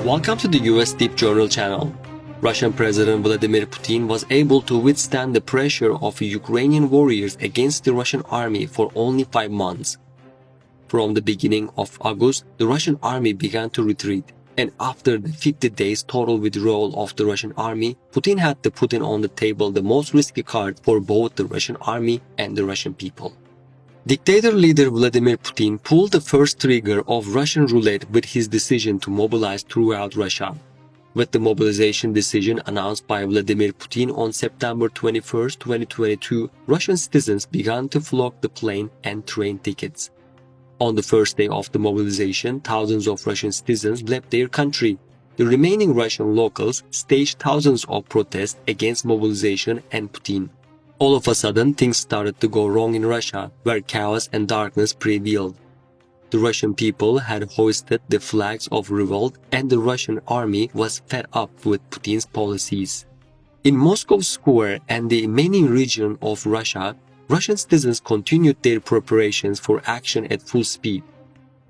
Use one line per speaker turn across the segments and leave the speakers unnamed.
Welcome to the US Deep Journal channel. Russian President Vladimir Putin was able to withstand the pressure of Ukrainian warriors against the Russian army for only 5 months. From the beginning of August, the Russian army began to retreat, and after the 50 days total withdrawal of the Russian army, Putin had to put on the table the most risky card for both the Russian army and the Russian people. Dictator leader Vladimir Putin pulled the first trigger of Russian roulette with his decision to mobilize throughout Russia. With the mobilization decision announced by Vladimir Putin on September 21, 2022, Russian citizens began to flock the plane and train tickets. On the first day of the mobilization, thousands of Russian citizens left their country. The remaining Russian locals staged thousands of protests against mobilization and Putin. All of a sudden, things started to go wrong in Russia, where chaos and darkness prevailed. The Russian people had hoisted the flags of revolt, and the Russian army was fed up with Putin's policies. In Moscow Square and the many regions of Russia, Russian citizens continued their preparations for action at full speed.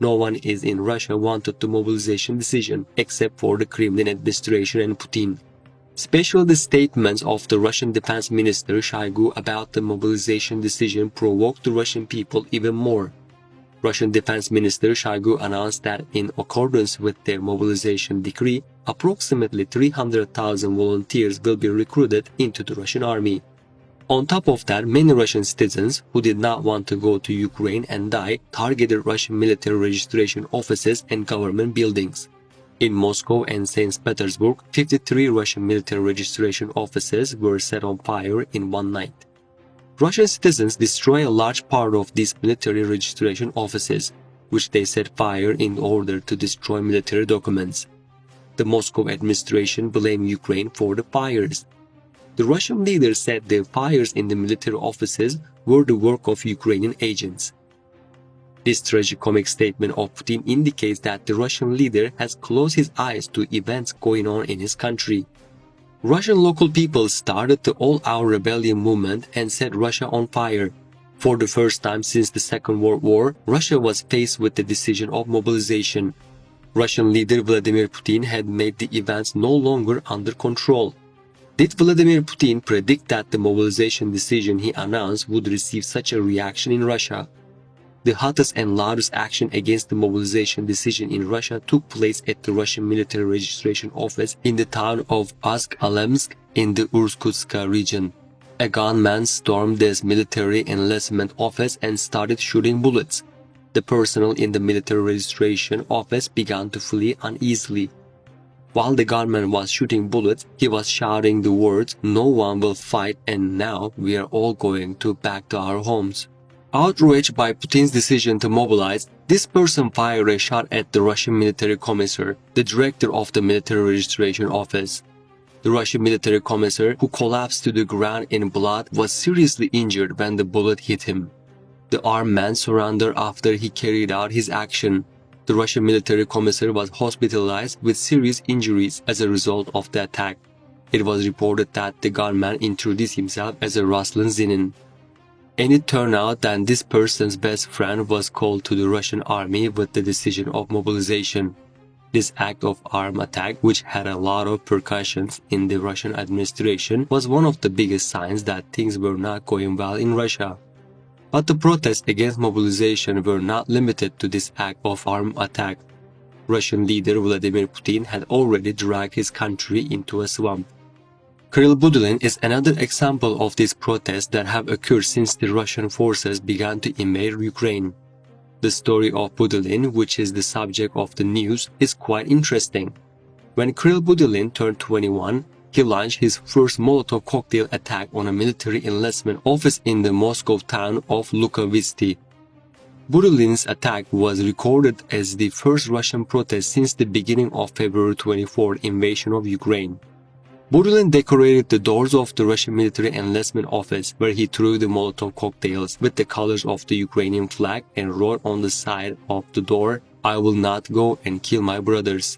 No one in Russia wanted the mobilization decision except for the Kremlin administration and Putin. Especially the statements of the Russian Defense Minister Shoigu about the mobilization decision provoked the Russian people even more. Russian Defense Minister Shoigu announced that in accordance with their mobilization decree, approximately 300,000 volunteers will be recruited into the Russian army. On top of that, many Russian citizens who did not want to go to Ukraine and die targeted Russian military registration offices and government buildings. In Moscow and St. Petersburg, 53 Russian military registration offices were set on fire in one night. Russian citizens destroyed a large part of these military registration offices, which they set fire in order to destroy military documents. The Moscow administration blamed Ukraine for the fires. The Russian leader said the fires in the military offices were the work of Ukrainian agents. This tragicomic statement of Putin indicates that the Russian leader has closed his eyes to events going on in his country. Russian local people started the all-out rebellion movement and set Russia on fire. For the first time since the Second World War, Russia was faced with the decision of mobilization. Russian leader Vladimir Putin had made the events no longer under control. Did Vladimir Putin predict that the mobilization decision he announced would receive such a reaction in Russia? The hottest and loudest action against the mobilization decision in Russia took place at the Russian military registration office in the town of Ask-Alemsk in the Irkutsk region. A gunman stormed this military enlistment office and started shooting bullets. The personnel in the military registration office began to flee uneasily. While the gunman was shooting bullets, he was shouting the words, "No one will fight and now we are all going back to our homes." Outraged by Putin's decision to mobilize, this person fired a shot at the Russian military commissar, the director of the military registration office. The Russian military commissar, who collapsed to the ground in blood, was seriously injured when the bullet hit him. The armed man surrendered after he carried out his action. The Russian military commissar was hospitalized with serious injuries as a result of the attack. It was reported that the gunman introduced himself as a Ruslan Zinin. And it turned out that this person's best friend was called to the Russian army with the decision of mobilization. This act of armed attack, which had a lot of repercussions in the Russian administration, was one of the biggest signs that things were not going well in Russia. But the protests against mobilization were not limited to this act of armed attack. Russian leader Vladimir Putin had already dragged his country into a swamp. Kirill Budilin is another example of these protests that have occurred since the Russian forces began to invade Ukraine. The story of Budilin, which is the subject of the news, is quite interesting. When Kirill Budilin turned 21, he launched his first Molotov cocktail attack on a military enlistment office in the Moscow town of Lukavitsy. Budilin's attack was recorded as the first Russian protest since the beginning of February 24 invasion of Ukraine. Budilin decorated the doors of the Russian military enlistment office, where he threw the Molotov cocktails with the colors of the Ukrainian flag and wrote on the side of the door, "I will not go and kill my brothers."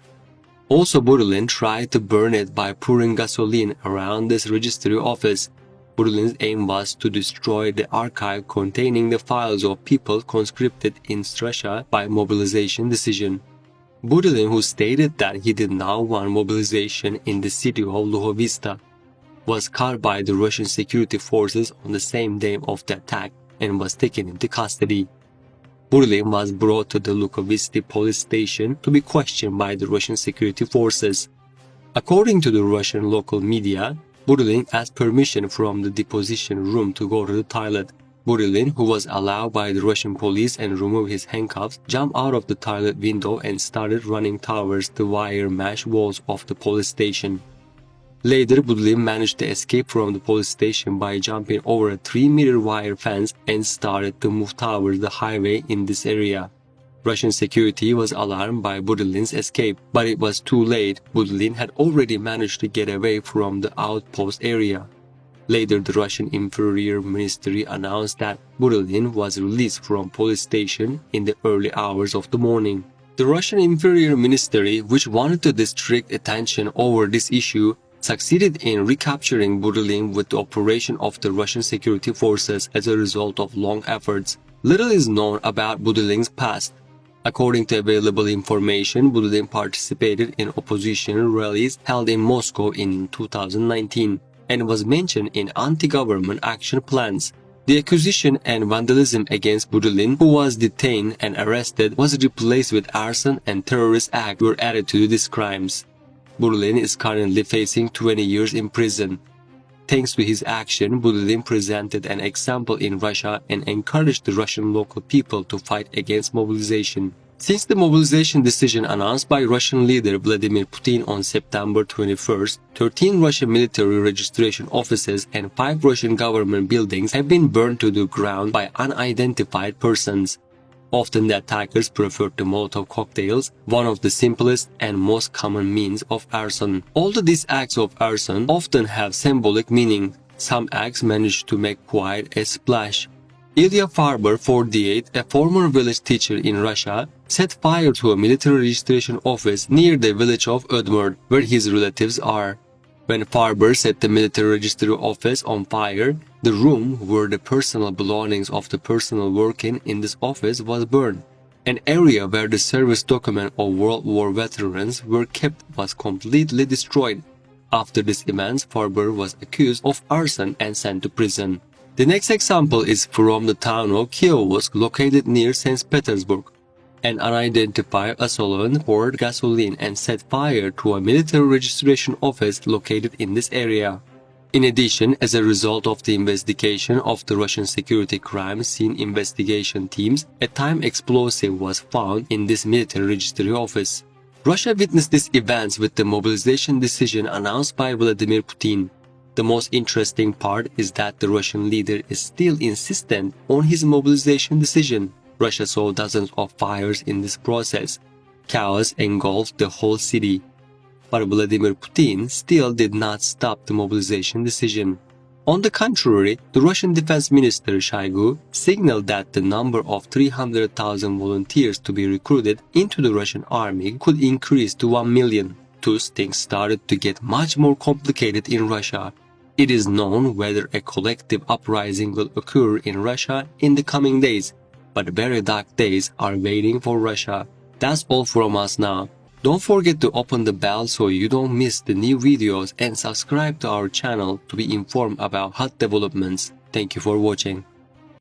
Also, Budilin tried to burn it by pouring gasoline around this registry office. Budilin's aim was to destroy the archive containing the files of people conscripted in Russia by mobilization decision. Budilin, who stated that he did not want mobilization in the city of Luhovista, was caught by the Russian security forces on the same day of the attack and was taken into custody. Budilin was brought to the Luhovista police station to be questioned by the Russian security forces. According to the Russian local media, Budilin asked permission from the deposition room to go to the toilet. Budilin, who was allowed by the Russian police and removed his handcuffs, jumped out of the toilet window and started running towards the wire mesh walls of the police station. Later, Budilin managed to escape from the police station by jumping over a 3-meter wire fence and started to move towards the highway in this area. Russian security was alarmed by Budilin's escape, but it was too late. Budilin had already managed to get away from the outpost area. Later, the Russian Interior Ministry announced that Budilin was released from police station in the early hours of the morning. The Russian Interior Ministry, which wanted to distract attention over this issue, succeeded in recapturing Budilin with the operation of the Russian security forces as a result of long efforts. Little is known about Budilin's past. According to available information, Budilin participated in opposition rallies held in Moscow in 2019 and was mentioned in anti-government action plans. The accusation and vandalism against Budilin, who was detained and arrested, was replaced with arson and terrorist acts were added to these crimes. Budilin is currently facing 20 years in prison. Thanks to his action, Budilin presented an example in Russia and encouraged the Russian local people to fight against mobilization. Since the mobilization decision announced by Russian leader Vladimir Putin on September 21st, 13 Russian military registration offices and 5 Russian government buildings have been burned to the ground by unidentified persons. Often the attackers preferred the Molotov cocktails, one of the simplest and most common means of arson. Although these acts of arson often have symbolic meaning, some acts manage to make quite a splash. Ilya Farber, 48, a former village teacher in Russia, set fire to a military registration office near the village of Udmurt, where his relatives are. When Farber set the military registry office on fire, the room where the personal belongings of the personnel working in this office was burned. An area where the service documents of World War veterans were kept was completely destroyed. After these events, Farber was accused of arson and sent to prison. The next example is from the town of Kiosk, located near St. Petersburg. An unidentified assailant poured gasoline and set fire to a military registration office located in this area. In addition, as a result of the investigation of the Russian security crime scene investigation teams, a time explosive was found in this military registry office. Russia witnessed these events with the mobilization decision announced by Vladimir Putin. The most interesting part is that the Russian leader is still insistent on his mobilization decision. Russia saw dozens of fires in this process. Chaos engulfed the whole city. But Vladimir Putin still did not stop the mobilization decision. On the contrary, the Russian Defense Minister Shoigu signaled that the number of 300,000 volunteers to be recruited into the Russian army could increase to 1 million. Thus, things started to get much more complicated in Russia. It is known whether a collective uprising will occur in Russia in the coming days, but very dark days are waiting for Russia. That's all from us now. Don't forget to open the bell so you don't miss the new videos and subscribe to our channel to be informed about hot developments. Thank you for watching.